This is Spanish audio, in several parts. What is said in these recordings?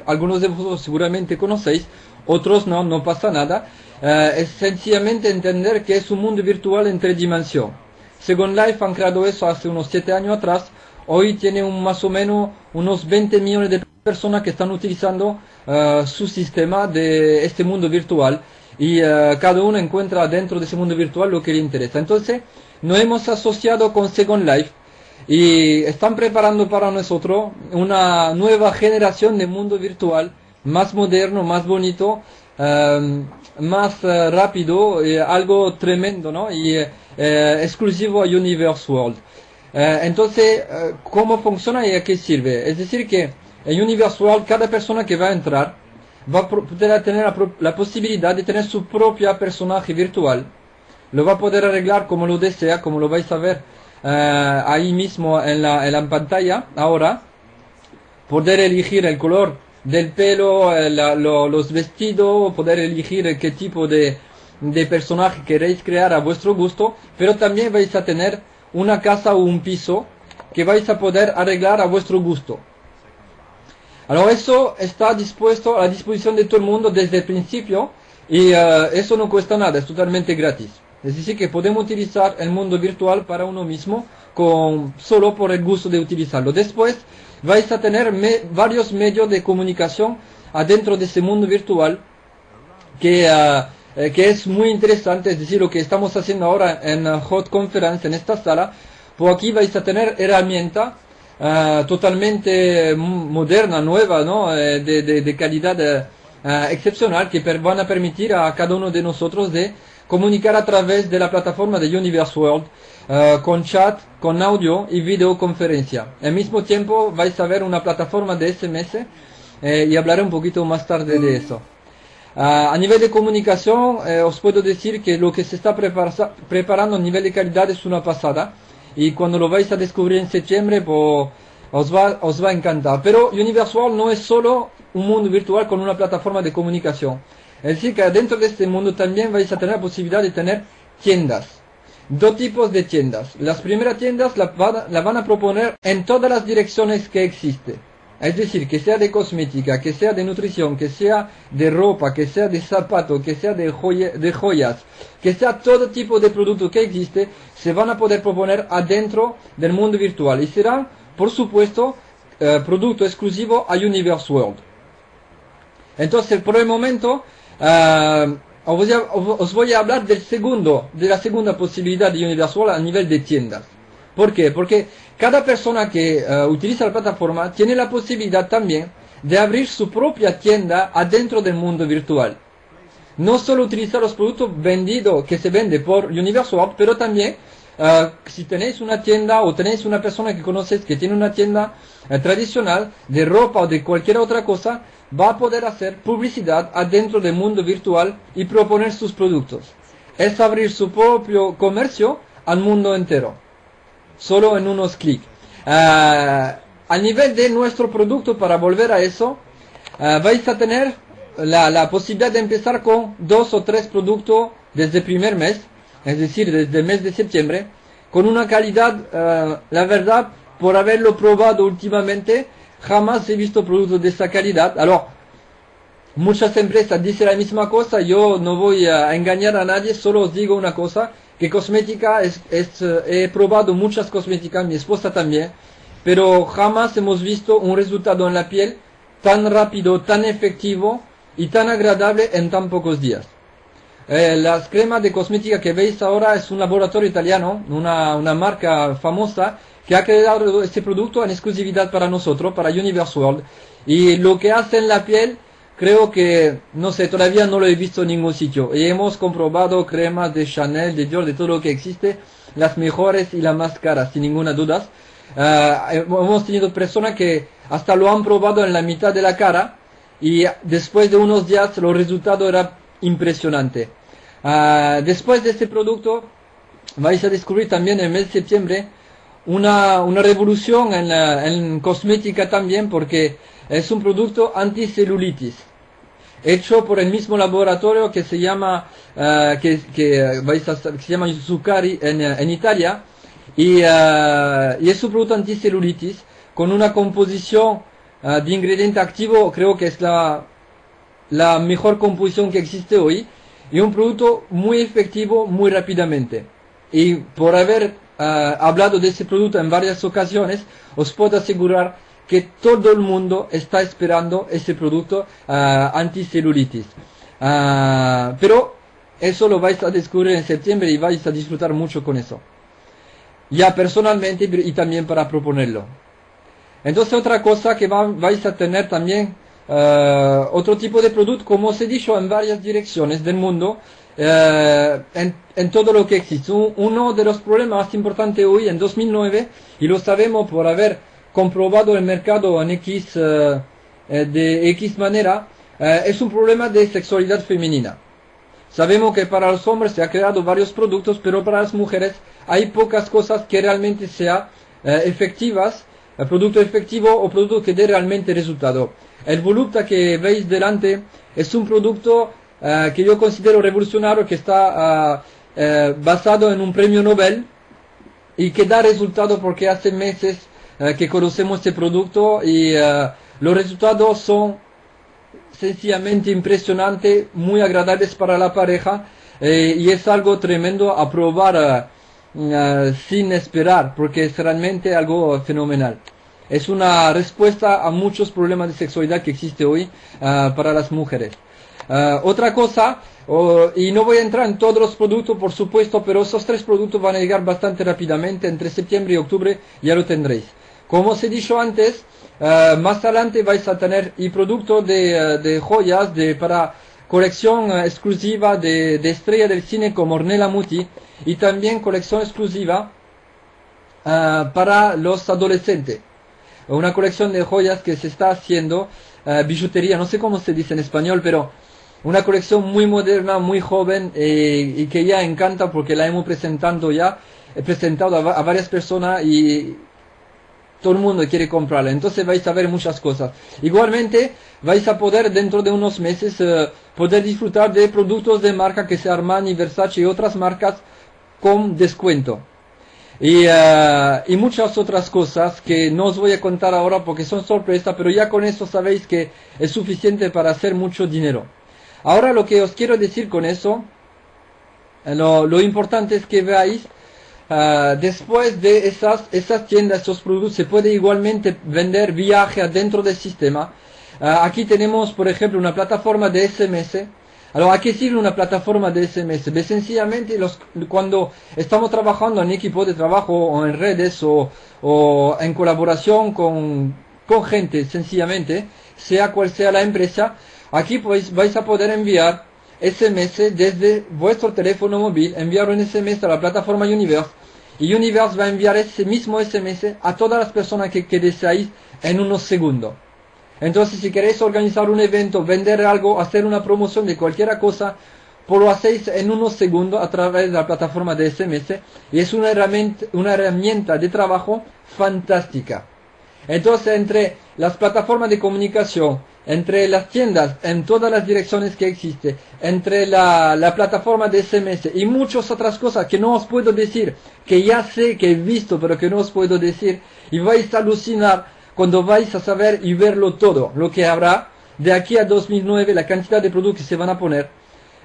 algunos de vosotros seguramente conocéis, otros no, no pasa nada. Es sencillamente entender que es un mundo virtual en 3 dimensiones. Second Life han creado eso hace unos 7 años atrás. Hoy tiene más o menos unos 20 millones de personas que están utilizando su sistema de este mundo virtual. Y cada uno encuentra dentro de ese mundo virtual lo que le interesa. Entonces, nos hemos asociado con Second Life y están preparando para nosotros una nueva generación de mundo virtual, más moderno, más bonito, más rápido, algo tremendo, ¿no? Y exclusivo a Universe World. Entonces, ¿cómo funciona y a qué sirve? Es decir que en Universe World cada persona que va a entrar va a poder tener la posibilidad de tener su propia personaje virtual. Lo va a poder arreglar como lo desea, como lo vais a ver ahí mismo en la pantalla ahora. Poder elegir el color del pelo, los vestidos, poder elegir qué tipo de personaje queréis crear a vuestro gusto, pero también vais a tener una casa o un piso que vais a poder arreglar a vuestro gusto. Ahora eso está dispuesto a la disposición de todo el mundo desde el principio y eso no cuesta nada, es totalmente gratis. Es decir que podemos utilizar el mundo virtual para uno mismo solo por el gusto de utilizarlo. Después vais a tener varios medios de comunicación adentro de ese mundo virtual que es muy interesante. Es decir, lo que estamos haciendo ahora en Hot Conference, en esta sala, por aquí vais a tener herramientas totalmente moderna, nueva, ¿no? de calidad excepcional que van a permitir a cada uno de nosotros de comunicar a través de la plataforma de Universe World con chat, con audio y videoconferencia. Al mismo tiempo vais a ver una plataforma de SMS y hablaré un poquito más tarde de eso. A nivel de comunicación os puedo decir que lo que se está preparando a nivel de calidad es una pasada. Y cuando lo vais a descubrir en septiembre, pues, os va a encantar. Pero Universe World no es solo un mundo virtual con una plataforma de comunicación. Es decir, que dentro de este mundo también vais a tener la posibilidad de tener tiendas. Dos tipos de tiendas. Las primeras tiendas la van a proponer en todas las direcciones que existe. Es decir, que sea de cosmética, que sea de nutrición, que sea de ropa, que sea de zapatos, que sea de joyas, que sea todo tipo de producto que existe, se van a poder proponer adentro del mundo virtual. Y será, por supuesto, producto exclusivo a Universe World. Entonces, por el momento, os voy a hablar de la segunda posibilidad de Universe World a nivel de tiendas. ¿Por qué? Porque cada persona que utiliza la plataforma tiene la posibilidad también de abrir su propia tienda adentro del mundo virtual. No solo utilizar los productos vendidos que se vende por Universe World, pero también si tenéis una tienda o tenéis una persona que conocéis que tiene una tienda tradicional de ropa o de cualquier otra cosa, va a poder hacer publicidad adentro del mundo virtual y proponer sus productos. Es abrir su propio comercio al mundo entero. Solo en unos clics. A nivel de nuestro producto, para volver a eso, vais a tener la posibilidad de empezar con 2 o 3 productos desde el primer mes, es decir, desde el mes de septiembre, con una calidad, la verdad, por haberlo probado últimamente, jamás he visto productos de esa calidad. Muchas empresas dicen la misma cosa, yo no voy a engañar a nadie, solo os digo una cosa, que cosmética he probado muchas cosméticas, mi esposa también, pero jamás hemos visto un resultado en la piel tan rápido, tan efectivo y tan agradable en tan pocos días. Las cremas de cosmética que veis ahora es un laboratorio italiano, una marca famosa que ha creado este producto en exclusividad para nosotros, para Universe World, y lo que hace en la piel, creo que, no sé, todavía no lo he visto en ningún sitio. Y hemos comprobado cremas de Chanel, de Dior, de todo lo que existe, las mejores y las más caras, sin ninguna duda. Hemos tenido personas que hasta lo han probado en la mitad de la cara y después de unos días los resultados eran impresionantes. Después de este producto vais a descubrir también en el mes de septiembre una revolución en cosmética también, porque es un producto anticelulitis hecho por el mismo laboratorio que se llama que se llama Zuccari en Italia, y es un producto anticelulitis con una composición de ingrediente activo creo que es la mejor composición que existe hoy, y un producto muy efectivo muy rápidamente. Y por haber hablado de ese producto en varias ocasiones, os puedo asegurar que todo el mundo está esperando ese producto anticelulitis. Pero eso lo vais a descubrir en septiembre y vais a disfrutar mucho con eso. Ya personalmente y también para proponerlo. Entonces otra cosa que vais a tener también, otro tipo de producto, como os he dicho, en varias direcciones del mundo, en todo lo que existe. Uno de los problemas más importantes hoy en 2009, y lo sabemos por haber comprobado el mercado en de X manera, es un problema de sexualidad femenina. Sabemos que para los hombres se han creado varios productos, pero para las mujeres hay pocas cosas que realmente sean efectivas, producto efectivo o producto que dé realmente resultado. El Volupta que veis delante es un producto que yo considero revolucionario, que está basado en un premio Nobel y que da resultado porque hace meses que conocemos este producto y los resultados son sencillamente impresionantes, muy agradables para la pareja, y es algo tremendo a probar sin esperar, porque es realmente algo fenomenal. Es una respuesta a muchos problemas de sexualidad que existe hoy para las mujeres. Otra cosa, y no voy a entrar en todos los productos por supuesto, pero esos 3 productos van a llegar bastante rápidamente, entre septiembre y octubre ya lo tendréis. Como os he dicho antes, más adelante vais a tener y productos de joyas para colección exclusiva de estrella del cine como Ornella Muti, y también colección exclusiva para los adolescentes. Una colección de joyas que se está haciendo, bijutería, no sé cómo se dice en español, pero una colección muy moderna, muy joven, y que ya encanta porque la hemos presentado a varias personas y todo el mundo quiere comprarla. Entonces vais a ver muchas cosas. Igualmente vais a poder dentro de unos meses poder disfrutar de productos de marca que sea Armani, Versace y otras marcas con descuento. Y muchas otras cosas que no os voy a contar ahora porque son sorpresas, pero ya con eso sabéis que es suficiente para hacer mucho dinero. Ahora lo que os quiero decir con eso, lo importante es que veáis, después de esas tiendas, esos productos, se puede igualmente vender viaje adentro del sistema. Aquí tenemos, por ejemplo, una plataforma de SMS. ¿A qué sirve una plataforma de SMS? Sencillamente, cuando estamos trabajando en equipo de trabajo o en redes o en colaboración con gente, sencillamente, sea cual sea la empresa, aquí pues vais a poder enviar SMS desde vuestro teléfono móvil, enviar un SMS a la plataforma Universe, y Universe va a enviar ese mismo SMS a todas las personas que deseáis en unos segundos. Entonces, si queréis organizar un evento, vender algo, hacer una promoción de cualquier cosa, pues lo hacéis en unos segundos a través de la plataforma de SMS, y es una herramienta de trabajo fantástica. Entonces, entre las plataformas de comunicación, entre las tiendas, en todas las direcciones que existe, entre la plataforma de SMS y muchas otras cosas que no os puedo decir, que ya sé que he visto, pero que no os puedo decir, y vais a alucinar cuando vais a saber y verlo todo, lo que habrá de aquí a 2009, la cantidad de productos que se van a poner,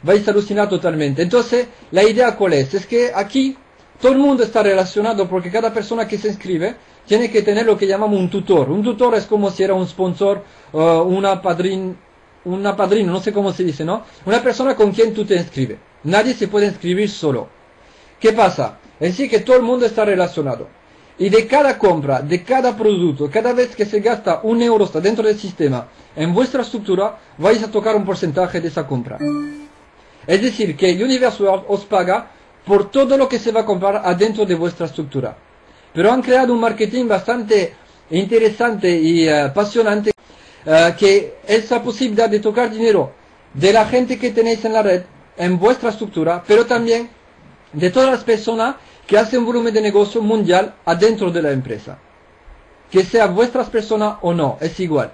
vais a alucinar totalmente. Entonces, la idea cuál es que aquí todo el mundo está relacionado, porque cada persona que se inscribe tiene que tener lo que llamamos un tutor. Un tutor es como si era un sponsor, una padrino, no sé cómo se dice, ¿no? Una persona con quien tú te inscribes. Nadie se puede inscribir solo. ¿Qué pasa? Es decir, que todo el mundo está relacionado. Y de cada compra, de cada producto, cada vez que se gasta €1 está dentro del sistema, en vuestra estructura, vais a tocar un porcentaje de esa compra. Es decir, que Universal os paga por todo lo que se va a comprar adentro de vuestra estructura. Pero han creado un marketing bastante interesante y apasionante, que es la posibilidad de tocar dinero de la gente que tenéis en la red, en vuestra estructura, pero también de todas las personas que hacen un volumen de negocio mundial adentro de la empresa. Que sea vuestras personas o no, es igual.